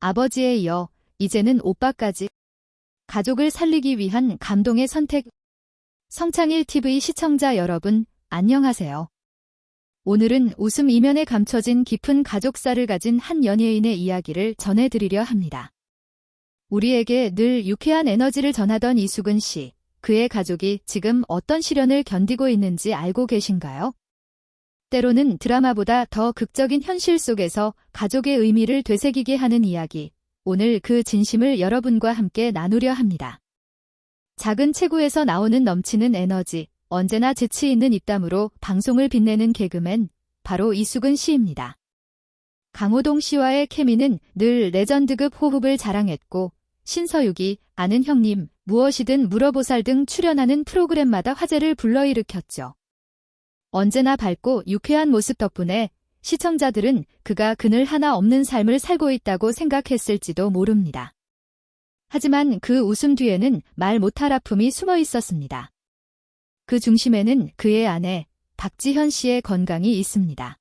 아버지에 이어 이제는 오빠까지 가족을 살리기 위한 감동의 선택. 성창일TV 시청자 여러분, 안녕하세요. 오늘은 웃음 이면에 감춰진 깊은 가족사를 가진 한 연예인의 이야기를 전해드리려 합니다. 우리에게 늘 유쾌한 에너지를 전하던 이수근 씨, 그의 가족이 지금 어떤 시련을 견디고 있는지 알고 계신가요? 때로는 드라마보다 더 극적인 현실 속에서 가족의 의미를 되새기게 하는 이야기, 오늘 그 진심을 여러분과 함께 나누려 합니다. 작은 체구에서 나오는 넘치는 에너지, 언제나 재치 있는 입담으로 방송을 빛내는 개그맨, 바로 이수근 씨입니다. 강호동 씨와의 케미는 늘 레전드급 호흡을 자랑했고, 신서유기, 아는 형님, 무엇이든 물어보살 등 출연하는 프로그램마다 화제를 불러일으켰죠. 언제나 밝고 유쾌한 모습 덕분에 시청자들은 그가 그늘 하나 없는 삶을 살고 있다고 생각했을지도 모릅니다. 하지만 그 웃음 뒤에는 말 못할 아픔이 숨어 있었습니다. 그 중심에는 그의 아내 박지현 씨의 건강이 있습니다.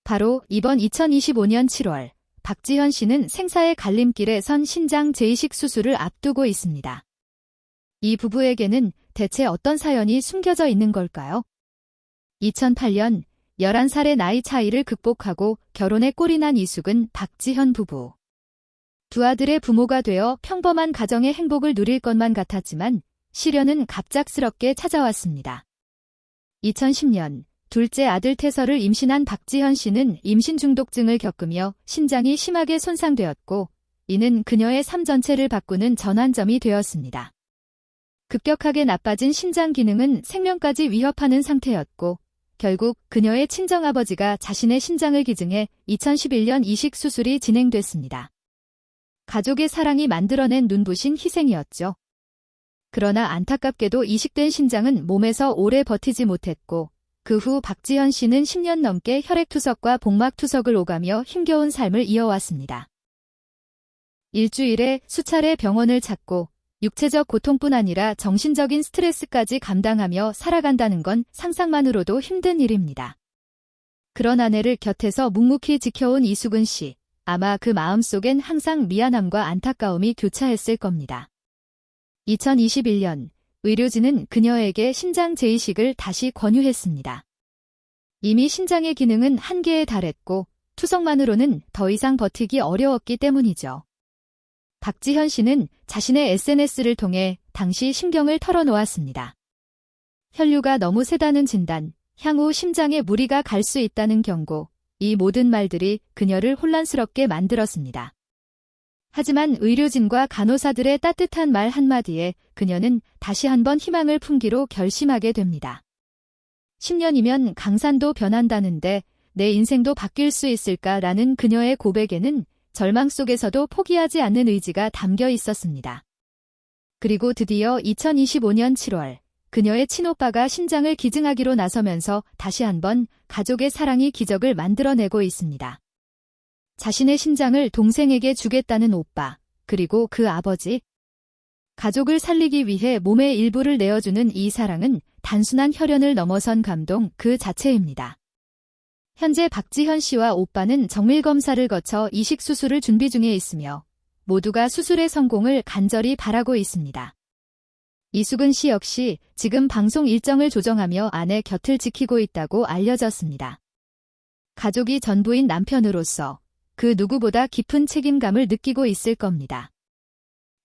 바로 이번 2025년 7월, 박지현 씨는 생사의 갈림길에 선 신장 재이식 수술을 앞두고 있습니다. 이 부부에게는 대체 어떤 사연이 숨겨져 있는 걸까요? 2008년 11살의 나이 차이를 극복하고 결혼에 꼴이 난 이수근, 박지현 부부. 두 아들의 부모가 되어 평범한 가정의 행복을 누릴 것만 같았지만 시련은 갑작스럽게 찾아왔습니다. 2010년 둘째 아들 태서를 임신한 박지현 씨는 임신 중독증을 겪으며 신장이 심하게 손상되었고, 이는 그녀의 삶 전체를 바꾸는 전환점이 되었습니다. 급격하게 나빠진 신장 기능은 생명까지 위협하는 상태였고, 결국 그녀의 친정아버지가 자신의 신장을 기증해 2011년 이식 수술이 진행됐습니다. 가족의 사랑이 만들어낸 눈부신 희생이었죠. 그러나 안타깝게도 이식된 신장은 몸에서 오래 버티지 못했고, 그 후 박지현 씨는 10년 넘게 혈액투석과 복막투석을 오가며 힘겨운 삶을 이어왔습니다. 일주일에 수차례 병원을 찾고 육체적 고통뿐 아니라 정신적인 스트레스까지 감당하며 살아간다는 건 상상만으로도 힘든 일입니다. 그런 아내를 곁에서 묵묵히 지켜온 이수근 씨, 아마 그 마음속엔 항상 미안함과 안타까움이 교차했을 겁니다. 2021년, 의료진은 그녀에게 신장 재이식을 다시 권유했습니다. 이미 신장의 기능은 한계에 달했고, 투석만으로는 더 이상 버티기 어려웠기 때문이죠. 박지현 씨는 자신의 SNS를 통해 당시 심경을 털어놓았습니다. 혈류가 너무 세다는 진단, 향후 심장에 무리가 갈 수 있다는 경고, 이 모든 말들이 그녀를 혼란스럽게 만들었습니다. 하지만 의료진과 간호사들의 따뜻한 말 한마디에 그녀는 다시 한번 희망을 품기로 결심하게 됩니다. 10년이면 강산도 변한다는데 내 인생도 바뀔 수 있을까라는 그녀의 고백에는 절망 속에서도 포기하지 않는 의지가 담겨 있었습니다. 그리고 드디어 2025년 7월, 그녀의 친오빠가 신장을 기증하기로 나서면서 다시 한번 가족의 사랑이 기적을 만들어내고 있습니다. 자신의 신장을 동생에게 주겠다는 오빠, 그리고 그 아버지. 가족을 살리기 위해 몸의 일부를 내어주는 이 사랑은 단순한 혈연을 넘어선 감동 그 자체입니다. 현재 박지현 씨와 오빠는 정밀검사를 거쳐 이식 수술을 준비 중에 있으며 모두가 수술의 성공을 간절히 바라고 있습니다. 이수근 씨 역시 지금 방송 일정을 조정하며 아내 곁을 지키고 있다고 알려졌습니다. 가족이 전부인 남편으로서 그 누구보다 깊은 책임감을 느끼고 있을 겁니다.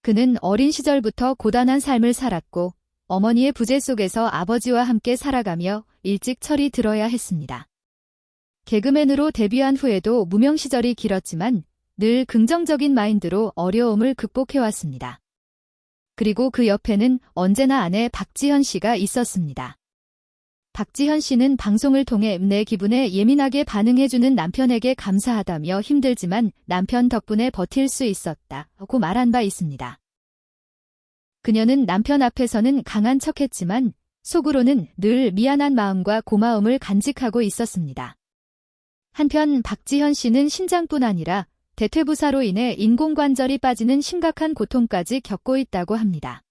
그는 어린 시절부터 고단한 삶을 살았고 어머니의 부재 속에서 아버지와 함께 살아가며 일찍 철이 들어야 했습니다. 개그맨으로 데뷔한 후에도 무명 시절이 길었지만 늘 긍정적인 마인드로 어려움을 극복해왔습니다. 그리고 그 옆에는 언제나 아내 박지현 씨가 있었습니다. 박지현 씨는 방송을 통해 내 기분에 예민하게 반응해주는 남편에게 감사하다며 힘들지만 남편 덕분에 버틸 수 있었다고 말한 바 있습니다. 그녀는 남편 앞에서는 강한 척했지만 속으로는 늘 미안한 마음과 고마움을 간직하고 있었습니다. 한편 박지현 씨는 신장뿐 아니라 대퇴부사로 인해 인공관절이 빠지는 심각한 고통까지 겪고 있다고 합니다.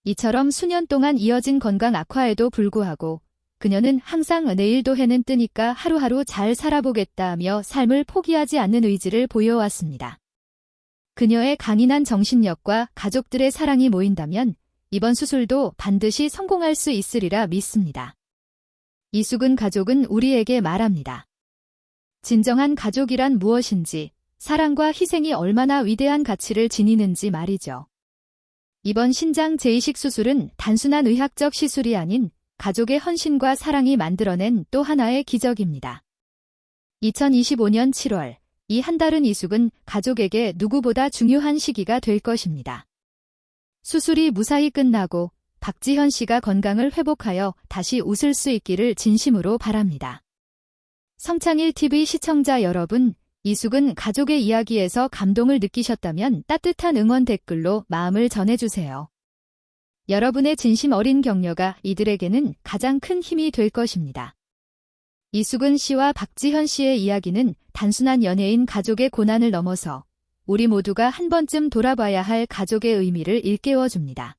이처럼 수년 동안 이어진 건강 악화에도 불구하고 그녀는 항상 내일도 해는 뜨니까 하루하루 잘 살아보겠다며 삶을 포기하지 않는 의지를 보여왔습니다. 그녀의 강인한 정신력과 가족들의 사랑이 모인다면 이번 수술도 반드시 성공할 수 있으리라 믿습니다. 이수근 가족은 우리에게 말합니다. 진정한 가족이란 무엇인지, 사랑과 희생이 얼마나 위대한 가치를 지니는지 말이죠. 이번 신장 재이식 수술은 단순한 의학적 시술이 아닌 가족의 헌신과 사랑이 만들어낸 또 하나의 기적입니다. 2025년 7월, 이 한 달은 이수근 가족에게 누구보다 중요한 시기가 될 것입니다. 수술이 무사히 끝나고 박지현 씨가 건강을 회복하여 다시 웃을 수 있기를 진심으로 바랍니다. 성창일TV 시청자 여러분, 이수근 가족의 이야기에서 감동을 느끼셨다면 따뜻한 응원 댓글로 마음을 전해주세요. 여러분의 진심 어린 격려가 이들에게는 가장 큰 힘이 될 것입니다. 이수근 씨와 박지현 씨의 이야기는 단순한 연예인 가족의 고난을 넘어서 우리 모두가 한 번쯤 돌아봐야 할 가족의 의미를 일깨워줍니다.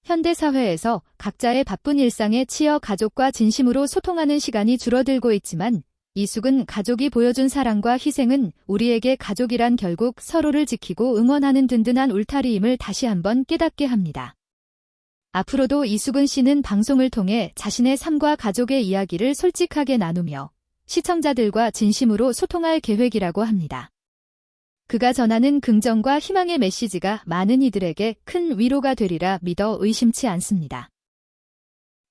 현대사회에서 각자의 바쁜 일상에 치여 가족과 진심으로 소통하는 시간이 줄어들고 있지만 이수근 가족이 보여준 사랑과 희생은 우리에게 가족이란 결국 서로를 지키고 응원하는 든든한 울타리임을 다시 한번 깨닫게 합니다. 앞으로도 이수근 씨는 방송을 통해 자신의 삶과 가족의 이야기를 솔직하게 나누며 시청자들과 진심으로 소통할 계획이라고 합니다. 그가 전하는 긍정과 희망의 메시지가 많은 이들에게 큰 위로가 되리라 믿어 의심치 않습니다.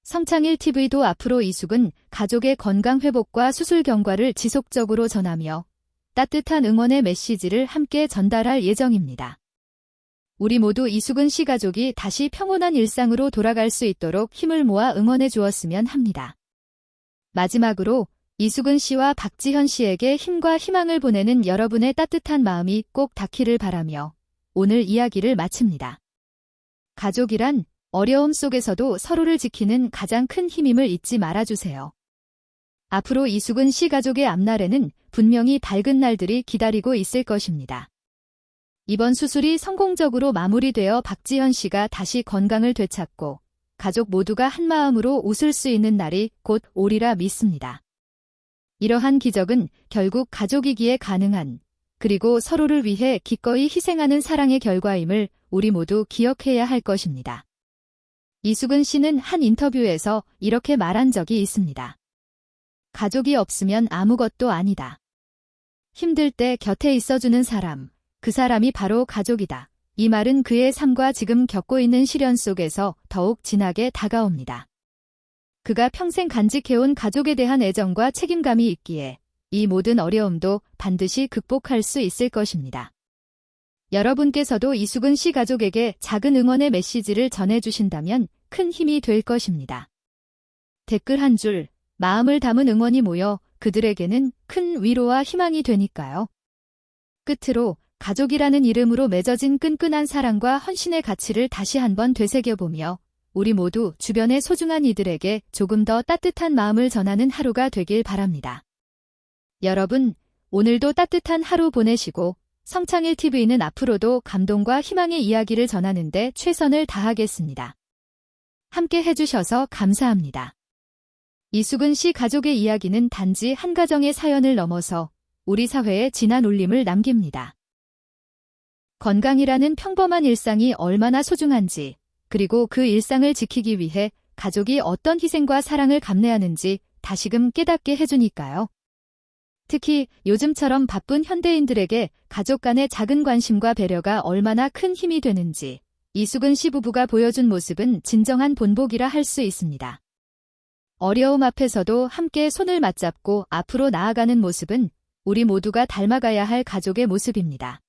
성창일TV도 앞으로 이수근 가족의 건강 회복과 수술 경과를 지속적으로 전하며 따뜻한 응원의 메시지를 함께 전달할 예정입니다. 우리 모두 이수근 씨 가족이 다시 평온한 일상으로 돌아갈 수 있도록 힘을 모아 응원해 주었으면 합니다. 마지막으로 이수근 씨와 박지현 씨에게 힘과 희망을 보내는 여러분의 따뜻한 마음이 꼭 닿기를 바라며 오늘 이야기를 마칩니다. 가족이란 어려움 속에서도 서로를 지키는 가장 큰 힘임을 잊지 말아주세요. 앞으로 이수근 씨 가족의 앞날에는 분명히 밝은 날들이 기다리고 있을 것입니다. 이번 수술이 성공적으로 마무리되어 박지현 씨가 다시 건강을 되찾고 가족 모두가 한마음으로 웃을 수 있는 날이 곧 오리라 믿습니다. 이러한 기적은 결국 가족이기에 가능한, 그리고 서로를 위해 기꺼이 희생하는 사랑의 결과임을 우리 모두 기억해야 할 것입니다. 이수근 씨는 한 인터뷰에서 이렇게 말한 적이 있습니다. 가족이 없으면 아무것도 아니다. 힘들 때 곁에 있어주는 사람, 그 사람이 바로 가족이다. 이 말은 그의 삶과 지금 겪고 있는 시련 속에서 더욱 진하게 다가옵니다. 그가 평생 간직해온 가족에 대한 애정과 책임감이 있기에 이 모든 어려움도 반드시 극복할 수 있을 것입니다. 여러분께서도 이수근 씨 가족에게 작은 응원의 메시지를 전해주신다면 큰 힘이 될 것입니다. 댓글 한 줄, 마음을 담은 응원이 모여 그들에게는 큰 위로와 희망이 되니까요. 끝으로 가족이라는 이름으로 맺어진 끈끈한 사랑과 헌신의 가치를 다시 한번 되새겨보며 우리 모두 주변의 소중한 이들에게 조금 더 따뜻한 마음을 전하는 하루가 되길 바랍니다. 여러분, 오늘도 따뜻한 하루 보내시고 성창일TV는 앞으로도 감동과 희망의 이야기를 전하는 데 최선을 다하겠습니다. 함께 해주셔서 감사합니다. 이수근 씨 가족의 이야기는 단지 한 가정의 사연을 넘어서 우리 사회에 진한 울림을 남깁니다. 건강이라는 평범한 일상이 얼마나 소중한지, 그리고 그 일상을 지키기 위해 가족이 어떤 희생과 사랑을 감내하는지 다시금 깨닫게 해주니까요. 특히 요즘처럼 바쁜 현대인들에게 가족 간의 작은 관심과 배려가 얼마나 큰 힘이 되는지 이수근 씨 부부가 보여준 모습은 진정한 본보기라 할 수 있습니다. 어려움 앞에서도 함께 손을 맞잡고 앞으로 나아가는 모습은 우리 모두가 닮아가야 할 가족의 모습입니다.